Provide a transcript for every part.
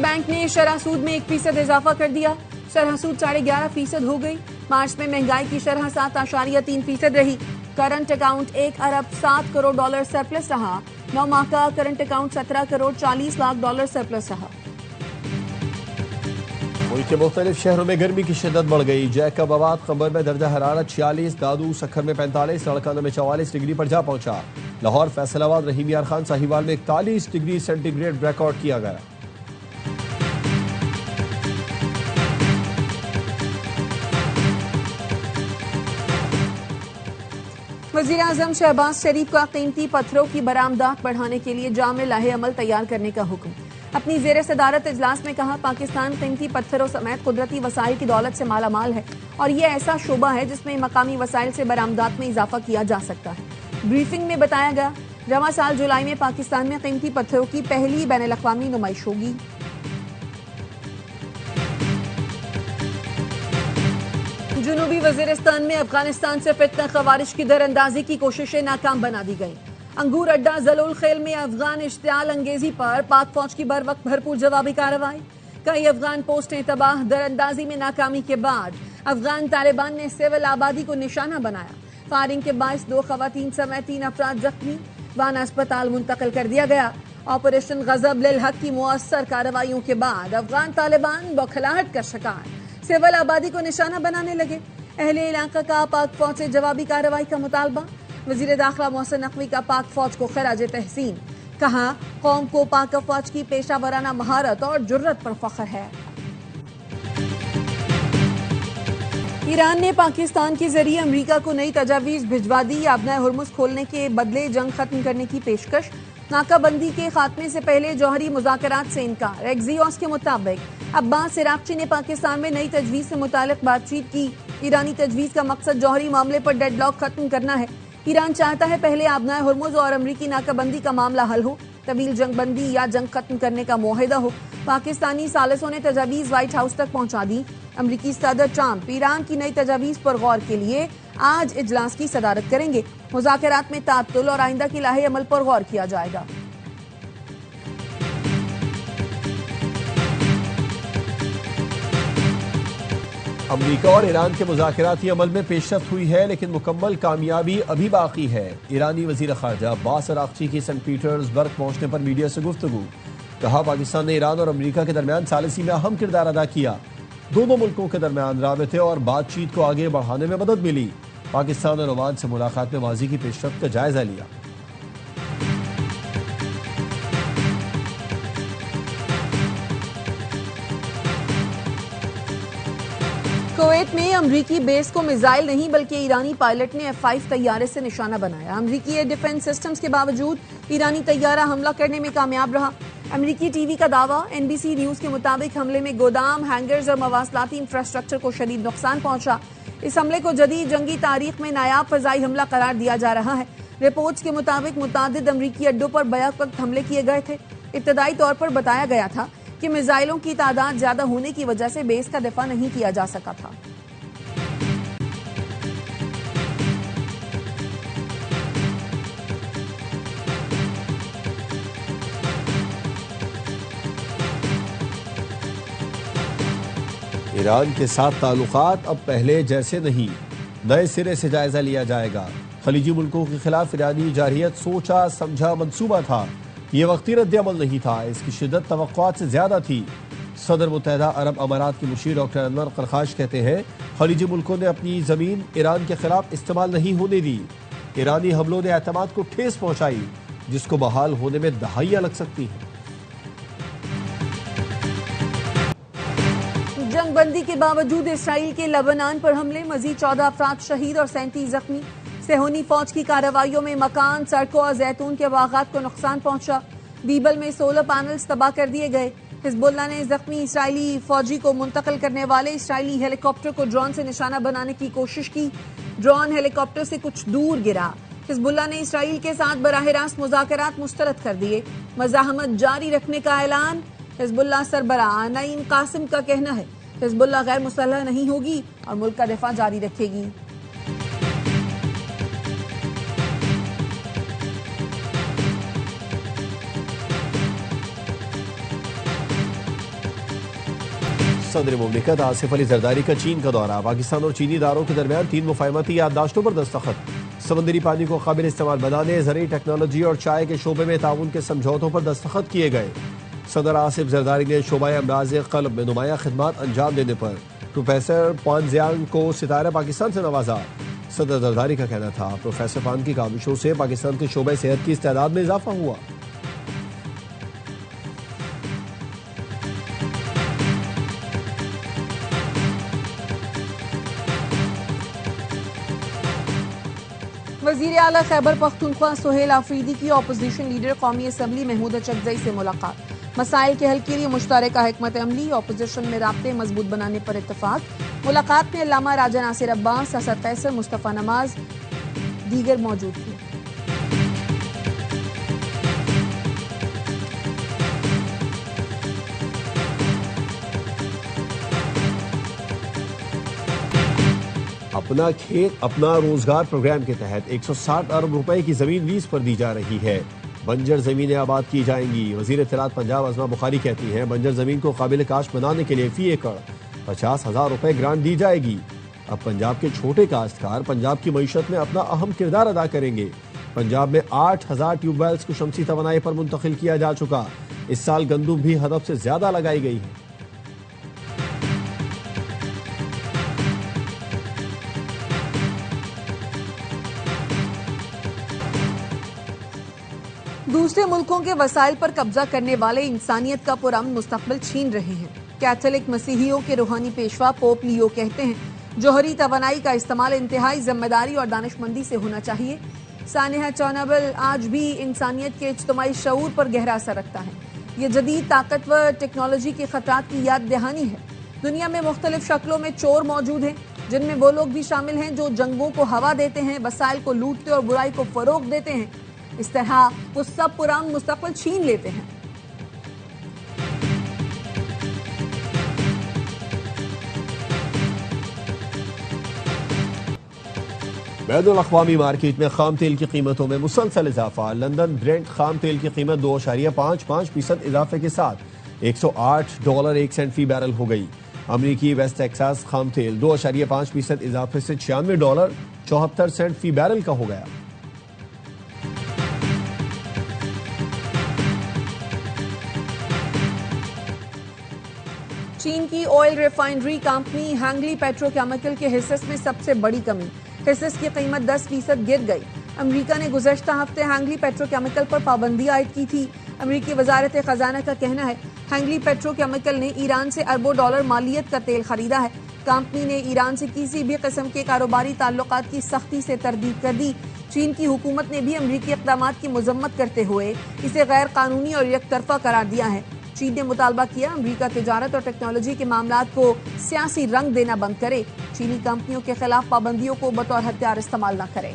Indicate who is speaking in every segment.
Speaker 1: Bank ने शरह सूद में 1% इजाफा कर दिया। शरह सूद 11.5% हो गई। मार्च में महंगाई की शरह 7.3% रही। करंट अकाउंट 1 अरब 7 करोड़ डॉलर सरप्लस रहा। 9 माह का current account 17 crore 40 lakh dollar surplus रहा।
Speaker 2: मुल्क के मुख्तलिफ शहरों में गर्मी की शिद्दत बढ़ गई। जैकबाबाद खबर में दर्जा हरारत 46, दादू सखर में 45, लड़काना में 44 डिग्री पर जा पहुंचा। लाहौर, फैसलाबाद, रहीम यार खान, साहिवाल में 41 डिग्री सेंटीग्रेड रिकॉर्ड किया गया।
Speaker 1: वज़ीर आज़म शहबाज शरीफ का कीमती पत्थरों की बरामदात बढ़ाने के लिए जामे लाहे अमल तैयार करने का हुक्म। अपनी ज़ेर सदारत इजलास में कहा, पाकिस्तान कीमती पत्थरों समेत कुदरती वसाइल की दौलत से मालामाल है और ये ऐसा शोबा है जिसमें मकामी वसाइल से बरामदात में इजाफा किया जा सकता है। ब्रीफिंग में बताया गया, रवां साल जुलाई में पाकिस्तान में कीमती पत्थरों की पहली बैनुल अक़वामी नुमाइश होगी। जनूबी वजीरिस्तान में अफगानिस्तान से फितना खवारिश की दरअंदाजी की कोशिशें नाकाम बना दी गई। अंगूर अड्डा जलोल खेल में अफगान इश्तियाल अंगेजी पर पाक फौज की बर वक्त भरपूर जवाबी कार्रवाई। कई अफगान पोस्टें तबाह। दरअंदाजी में नाकामी के बाद अफगान तालिबान ने सिविल आबादी को निशाना बनाया। फायरिंग के बायस 2 खवातीन समेत 3 अफराद जख्मी। वाना अस्पताल मुंतकिल कर दिया गया। ऑपरेशन गजब लिल हक की मुअस्सर कार्रवाइयों के बाद अफगान तालिबान बौखलाहट का शिकार सिविल आबादी को निशाना बनाने लगे। अहले इलाका का पाक फौज से जवाबी कार्रवाई का मुतालबा। वजीर दाखिला मोहसिन नकवी का पाक फौज को खिराज तहसीन। कहा, कौम को पाक फौज की पेशा वराना महारत और जुर्रत पर फख्र है। ईरान ने पाकिस्तान के जरिए अमरीका को नई तजावीज भिजवा दी। आबनाए हुर्मुज खोलने के बदले जंग खत्म करने की पेशकश। नाकाबंदी के खात्मे से पहले जौहरी मुज़ाकरात से इनकार। एक्सियोस के मुताबिक अब्बास इराक़ची ने पाकिस्तान में नई तजवीज़ से मुतालिक बातचीत की। ईरानी तजवीज़ का मकसद जौहरी मामले पर डेडलॉक खत्म करना है। ईरान चाहता है पहले आबनाए हुर्मुज और अमरीकी नाकाबंदी का मामला हल हो, तवील जंग बंदी या जंग खत्म करने का मुआहिदा हो। पाकिस्तानी सालिसों ने तजावीज़ व्हाइट हाउस तक पहुंचा दी। अमरीकी सदर ट्रंप ईरान की नई तजावीज़ पर गौर के लिए आज इजलास की सदारत करेंगे। मुज़ाकरात में ताअत्तुल और आइंदा की लाहे अमल पर गौर किया जाएगा।
Speaker 2: अमरीका और ईरान के मुज़ाकराती अमल में पेशरफ्त हुई है, लेकिन मुकम्मल कामयाबी अभी बाकी है। ईरानी वज़ीर ख़ारजा अब्बास इराक़ची की सेंट पीटर्सबर्ग पहुंचने पर मीडिया से गुफ्तगू। कहा, पाकिस्तान ने ईरान और अमरीका के दरमियान सालिसी में अहम किरदार अदा किया। दोनों मुल्कों के दरमियान राबते और बातचीत को आगे बढ़ाने में मदद मिली। पाकिस्तान और ओमान से मुलाकात में माजी की पेशरफ्त का जायजा लिया।
Speaker 1: कुवैत में अमरीकी बेस को मिसाइल नहीं बल्कि ईरानी पायलट ने F-5 तैयारे से निशाना बनाया। अमरीकी एयर डिफेंस सिस्टम्स के बावजूद ईरानी तैयारा हमला करने में कामयाब रहा। अमरीकी टीवी का दावा। NBC न्यूज के मुताबिक हमले में गोदाम, हैंगर्स और मवासलाती इंफ्रास्ट्रक्चर को शदीद नुकसान पहुंचा। इस हमले को जदीद जंगी तारीख में नायाब फजाई हमला करार दिया जा रहा है। रिपोर्ट्स के मुताबिक मुतादिद अमरीकी अड्डों पर बैक वक्त हमले किए गए थे। इब्तदाई तौर पर बताया गया था कि मिसाइलों की तादाद ज्यादा होने की वजह से बेस का दिफा नहीं किया जा सका था।
Speaker 2: ईरान के साथ ताल्लुकात अब पहले जैसे नहीं, नए सिरे से जायजा लिया जाएगा। खलीजी मुल्कों के खिलाफ ईरानी जारहियत सोचा समझा मंसूबा था। ये वक्ती रद्द-ए-अमल नहीं था, इसकी शिद्दत तवक्कुआत से ज्यादा थी। सदर मुत्तहिदा अरब अमारात के मुशीर डॉक्टर अनवर करखाश कहते हैं, खलीजी मुल्कों ने अपनी जमीन ईरान के खिलाफ इस्तेमाल नहीं होने दी। ईरानी हमलों ने एतमाद को ठेस पहुंचाई, जिसको बहाल होने में दहाइयां लग सकती हैं।
Speaker 1: जंगबंदी के बावजूद इसराइल के लबनान पर हमले, मजीद 14 अफराद शहीद और 37 जख्मी। सेहोनी फौज की कार्रवाइयों में मकान, सड़कों और जैतून के बागात को नुकसान पहुंचा। बीबल में सोलर पैनल्स तबाह कर दिए गए। हिजबुल्लाह ने जख्मी इसराइली फौजी को मुंतकिल करने वाले इसराइली हेलीकॉप्टर को ड्रोन से निशाना बनाने की कोशिश की। ड्रोन हेलीकॉप्टर से कुछ दूर गिरा। हिजबुल्लाह ने इसराइल के साथ बराह रास्त मुज़ाकरात मुस्तरद कर दिए। मज़ाहमत जारी रखने का ऐलान। हिजबुल्लाह सरबराह नईम कासिम का कहना है, हिजबुल्लाह गैर मुसल्लह नहीं होगी और मुल्क का दिफा जारी रखेगी।
Speaker 2: सदर मुमलिकत आसिफ अली जरदारी का चीन का दौरा। पाकिस्तान और चीनी इदारों के दरमियान 3 मुफाहमती याददाश्तों पर दस्तखत। समंदरी पानी को काबिल इस्तेमाल बनाने, ज़रूरी टेक्नोलॉजी और चाय के शोबे में ताउन के समझौतों पर दस्तखत किए गए। सदर आसिफ जरदारी ने शोबा अमराज क़ल्ब में नुमाया खिदमात अंजाम देने पर प्रोफेसर पान जियांग को सितारा पाकिस्तान से नवाजा। सदर जरदारी का कहना था प्रोफेसर पान की काविशों से पाकिस्तान के शोबे सेहत की इस्तेदाद में इजाफा हुआ।
Speaker 1: वज़ीर आला खैबर पख्तूनख्वा सुहेल आफरीदी की अपोजिशन लीडर कौमी असम्बली महमूद चकजई से मुलाकात। मसाइल के हल के लिए मुश्तरका हिकमत अमली, अपोजिशन में राब्ते मजबूत बनाने पर इत्तफाक। मुलाकात में अल्लामा राजा नासिर अब्बास, असद कैसर, मुस्तफ़ा नमाज दीगर मौजूद थे।
Speaker 2: अपना खेत अपना रोजगार प्रोग्राम के तहत 160 अरब रुपए की जमीन लीज पर दी जा रही है। बंजर जमीनें आबाद की जाएंगी। वजीर इत्तलात पंजाब अज़मा बुखारी कहती हैं बंजर जमीन को काबिल काश्त बनाने के लिए फी एकड़ 50,000 रुपए ग्रांट दी जाएगी। अब पंजाब के छोटे काश्तकार पंजाब की मईशत में अपना अहम किरदार अदा करेंगे। पंजाब में 8,000 ट्यूबवेल्स को शमसी तवानाई पर मुंतकिल किया जा चुका। इस साल गंदुम भी हदफ से ज्यादा लगाई गई है।
Speaker 1: दूसरे मुल्कों के वसाइल पर कब्जा करने वाले इंसानियत का पुरअमन मुस्तकबिल छीन रहे हैं। कैथोलिक मसीहियों के रूहानी पेशवा पोप लियो कहते हैं जोहरी तवानाई का इस्तेमाल इंतहाई जिम्मेदारी और दानिशमंदी से होना चाहिए। सानिहा चौनाबल आज भी इंसानियत के इज्तिमाई शऊर पर गहरा असर रखता है। ये जदीद ताकतवर टेक्नोलॉजी के खतरात की याद दहानी है। दुनिया में मुख्तलिफ शक्लों में चोर मौजूद हैं, जिनमें वो लोग भी शामिल हैं जो जंगों को हवा देते हैं, वसाइल को लूटते और बुराई को फरोग देते हैं। इस तरह वो सब पुरान मुस्तकबिल छीन लेते हैं।
Speaker 2: बैनुल अक़वामी मार्केट में खाम तेल की कीमतों में मुसलसल इजाफा। लंदन ब्रेंट खाम तेल की कीमत 2.55% इजाफे के साथ $108.01 फी बैरल हो गई। अमरीकी वेस्ट टेक्सास खाम तेल 2.5% इजाफे से $96.74 फी बैरल का हो गया।
Speaker 1: चीन की ऑयल रिफाइनरी कंपनी हैंगली पेट्रोकेमिकल के हिस्सेस में सबसे बड़ी कमी। हिस्सेस की कीमत 10% गिर गई। अमेरिका ने गुज़श्ता हफ्ते हैंगली पेट्रोकेमिकल पर पाबंदी आयद की थी। अमेरिकी वजारत खजाना का कहना है हैंगली पेट्रोकेमिकल ने ईरान से अरबों डॉलर मालियत का तेल खरीदा है। कंपनी ने ईरान से किसी भी किस्म के कारोबारी ताल्लुकात की सख्ती से तरदीद कर दी। चीन की हुकूमत ने भी अमेरिकी इक़दामात की मजम्मत करते हुए इसे गैर कानूनी और यकतरफा करार दिया है। चीन ने मुतालबा किया अमेरिका तिजारत और टेक्नोलॉजी के मामलात को सियासी रंग देना बंद करे। चीनी कंपनियों के खिलाफ पाबंदियों को बतौर हथियार इस्तेमाल न करे।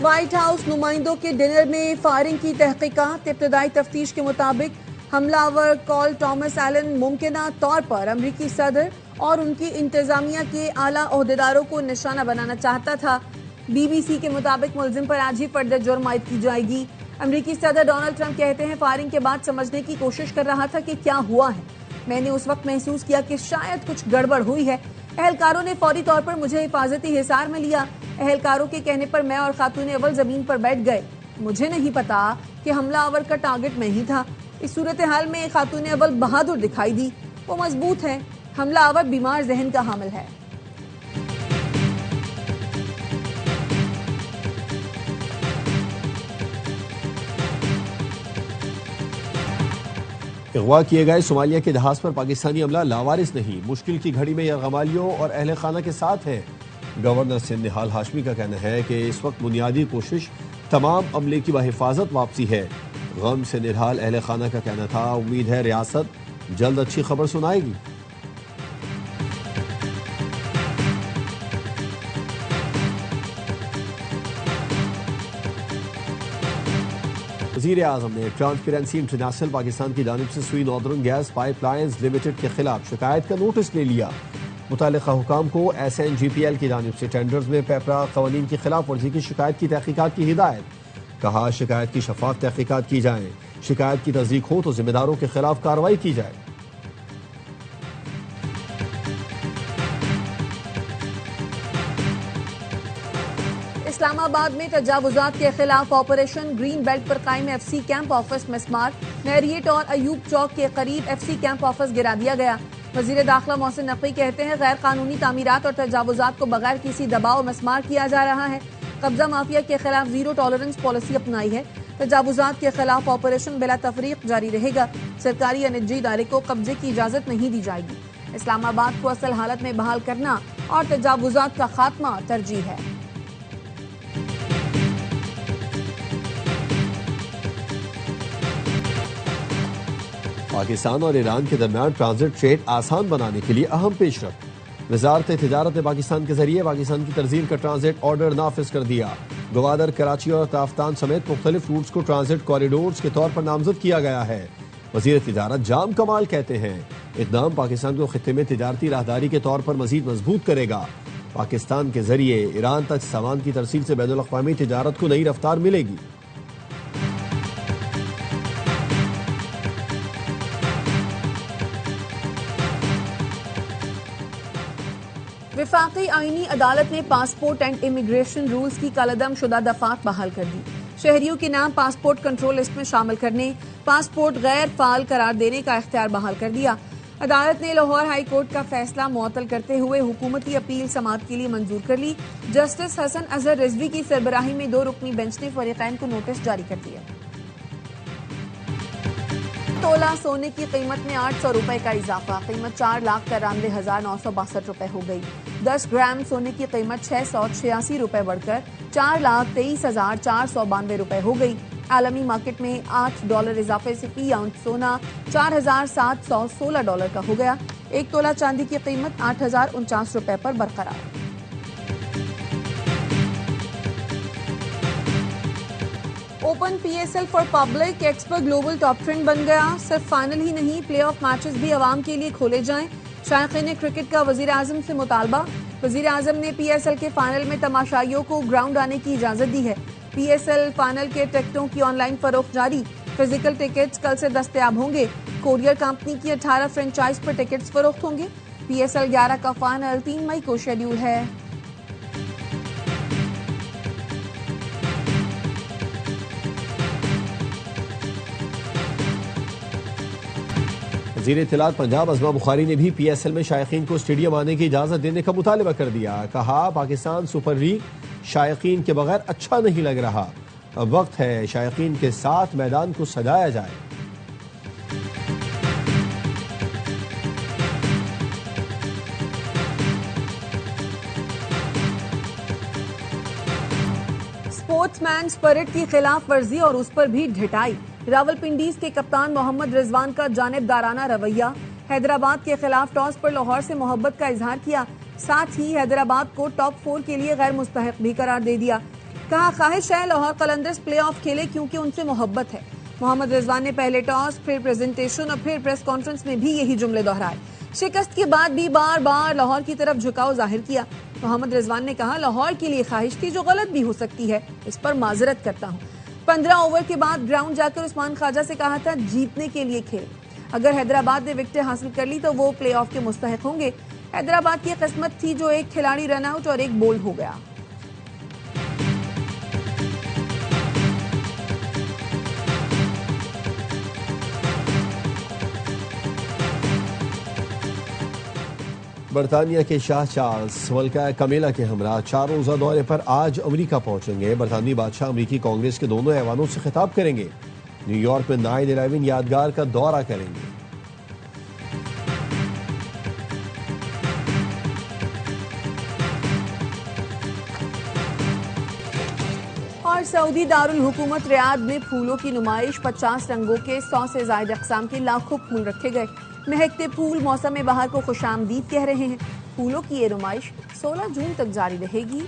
Speaker 1: व्हाइट हाउस नुमाइंदों के डिनर में फायरिंग की तहकीकात। इब्तदाई तफ्तीश के मुताबिक हमलावर कॉल टॉमस एलन मुमकिना तौर पर अमरीकी सदर और उनकी इंतजामिया के आला ओहदेदारों को निशाना बनाना चाहता था। BBC के मुताबिक मुलजिम पर आज ही फर्द जुर्म आयद की जाएगी। अमरीकी सदर डोनाल्ड ट्रंप कहते हैं फायरिंग के बाद समझने की कोशिश कर रहा था कि क्या हुआ है। मैंने उस वक्त महसूस किया कि शायद कुछ गड़बड़ हुई है। एहलकारों ने फौरी तौर पर मुझे हिफाजती हिसार में लिया। एहलकारों के कहने पर मैं और खातून अव्वल जमीन पर बैठ गए। मुझे नहीं पता कि हमलावर का टारगेट मैं ही था। इस सूरत हाल में खातून अव्वल बहादुर दिखाई दी। वो मजबूत है। हमलावर बीमार जहन का हामिल है।
Speaker 2: अगवा किए गए सोमालिया के जहाज पर पाकिस्तानी अमला लावारिस नहीं, मुश्किल की घड़ी में यरगमालियों और अहल खाना के साथ है। गवर्नर सिंध निहाल हाशमी का कहना है कि इस वक्त बुनियादी कोशिश तमाम अमले की बहिफाजत वापसी है। गम से निहाल अहल खाना का कहना था उम्मीद है रियासत जल्द अच्छी खबर सुनाएगी। वज़ीर आज़म ने ट्रांसपेरेंसी इंटरनेशनल पाकिस्तान की जानिब से सुई नॉर्दर्न गैस पाइपलाइंस लिमिटेड के खिलाफ शिकायत का नोटिस ले लिया। मुतालिका हुकाम को SNGPL की जानिब से टेंडर्स में पेपरा कवानीन की खिलाफ वर्जी की शिकायत की तहकीकात की हिदायत। कहा शिकायत की शफाफ तहकीकात की जाए, शिकायत की तस्दीक हो तो जिम्मेदारों के खिलाफ कार्रवाई की जाए।
Speaker 1: इस्लामाबाद में तजावुजात के खिलाफ ऑपरेशन ग्रीन बेल्ट पर कायम FC कैंप ऑफिस मिसमार। मैरियट और अयूब चौक के करीब FC कैंप ऑफिस गिरा दिया गया। वजीर दाखिला मोहसिन नकवी कहते हैं गैर कानूनी तामीरात और तजावुजात को बगैर किसी दबाव मिसमार किया जा रहा है। कब्जा माफिया के खिलाफ जीरो टॉलरेंस पॉलिसी अपनाई है। तजावुजात के खिलाफ ऑपरेशन बिला तफरीक जारी रहेगा। सरकारी या निजी इदारे को कब्जे की इजाजत नहीं दी जाएगी। इस्लामाबाद को असल हालत में बहाल करना और तजावुजात का खात्मा तरजीह है।
Speaker 2: पाकिस्तान और ईरान के दरमियान ट्रांजिट ट्रेड आसान बनाने के लिए अहम पेशरफ। वजारत तिजारत ने पाकिस्तान के जरिए पाकिस्तान की तर्जील का ट्रांजिट ऑर्डर नाफिज कर दिया। गवादर, कराची और ताफ्तान समेत मुख्तलिफ रूट्स को ट्रांजिट कॉरिडोर्स के तौर पर नामजद किया गया है। वजीर तिजारत जाम कमाल कहते हैं इक़दाम पाकिस्तान को खित्ते में तिजारती राहदारी के तौर पर मजीद मजबूत करेगा। पाकिस्तान के जरिए ईरान तक सामान की तरसील से बैनुल अक़वामी तिजारत को नई रफ्तार मिलेगी।
Speaker 1: विफाकी आईनी अदालत ने पासपोर्ट एंड इमिग्रेशन रूल्स की कलअदम शुदा दफात बहाल कर दी। शहरियों के नाम पासपोर्ट कंट्रोल लिस्ट में शामिल करने, पासपोर्ट गैर फाल करार देने का इख्तियार बहाल कर दिया। अदालत ने लाहौर हाई कोर्ट का फैसला मुअत्तल करते हुए हुकूमती अपील समाअत के लिए मंजूर कर ली। जस्टिस हसन अजहर रिजवी की सरबराही में 2 रुकनी बेंच ने फरीकैन को नोटिस जारी कर दिया। तोला सोने की कीमत में 800 रुपए का इजाफा, कीमत 4,93,962 रुपए हो गई। 10 ग्राम सोने की कीमत 686 रुपए बढ़कर 4,23,492 रुपए हो गई। आलमी मार्केट में $8 इजाफे से फी आउंस सोना $4,716 का हो गया। 1 तोला चांदी की कीमत 8,049 रुपए पर बरकरार। Open PSL for public expo global top trend बन गया। सिर्फ फाइनल ही नहीं, प्लेऑफ मैचेस भी अवाम के लिए खोले जाएं। शायकीन क्रिकेट का वजीर आजम से मुतालबा। वजीर आजम ने PSL के फाइनल में तमाशाइयों को ग्राउंड आने की इजाजत दी है। PSL फाइनल के टिकटों की ऑनलाइन फरोख्त जारी। फिजिकल टिकट्स कल से दस्तयाब होंगे। कोरियर कंपनी की 18 फ्रेंचाइज पर टिकट्स फरोख्त होंगे। PSL 11 का फाइनल 3 मई को शेड्यूल है।
Speaker 2: वज़ीर इत्तलात पंजाब अज़मा बुखारी ने भी PSL में शायकीन को स्टेडियम आने की इजाज़त देने का मुतालबा कर दिया। कहा पाकिस्तान सुपर लीग शायकीन के बगैर अच्छा नहीं लग रहा, अब वक्त है शायकीन के साथ मैदान को सजाया जाए।
Speaker 1: स्पोर्ट्समैन स्पिरिट की खिलाफ वर्जी और उस पर भी ढिठाई। रावलपिंडीज के कप्तान मोहम्मद रिजवान का जानिबदाराना रवैया। हैदराबाद के खिलाफ टॉस पर लाहौर से मोहब्बत का इजहार किया। साथ ही हैदराबाद को टॉप 4 के लिए गैर मुस्तहिक भी करार दे दिया। कहा ख्वाहिश है लाहौर कलंदर्स प्लेऑफ खेले क्योंकि उनसे मोहब्बत है। मोहम्मद रिजवान ने पहले टॉस, फिर प्रेजेंटेशन और फिर प्रेस कॉन्फ्रेंस में भी यही जुमले दोहराए। शिकस्त के बाद भी बार बार लाहौर की तरफ झुकाव जाहिर किया। मोहम्मद रिजवान ने कहा लाहौर के लिए ख्वाहिश थी जो गलत भी हो सकती है, इस पर माजरत करता हूँ। 15 ओवर के बाद ग्राउंड जाकर उस्मान ख्वाजा से कहा था जीतने के लिए खेल। अगर हैदराबाद ने विकेटें हासिल कर ली तो वो प्लेऑफ के मुस्तहिक होंगे। हैदराबाद की किस्मत थी जो एक खिलाड़ी रन आउट और एक बोल्ड हो गया।
Speaker 2: बरतानिया के शाह चार्ल्स मलका कमेला के हमरा 4 रोज़ा दौरे पर आज अमेरिका पहुंचेंगे। बरतानी बादशाह अमेरिकी कांग्रेस के दोनों ऐवानों से खिताब करेंगे। न्यूयॉर्क में 9/11 यादगार का दौरा करेंगे।
Speaker 1: और सऊदी दारुल हुकूमत रियाद में फूलों की नुमाइश। 50 रंगों के 100 से ज्यादा अक़साम के लाखों फूल रखे गए। महकते फूल मौसम बहार को खुशामदीद कह रहे हैं। फूलों की ये नुमाइश 16 जून तक जारी रहेगी।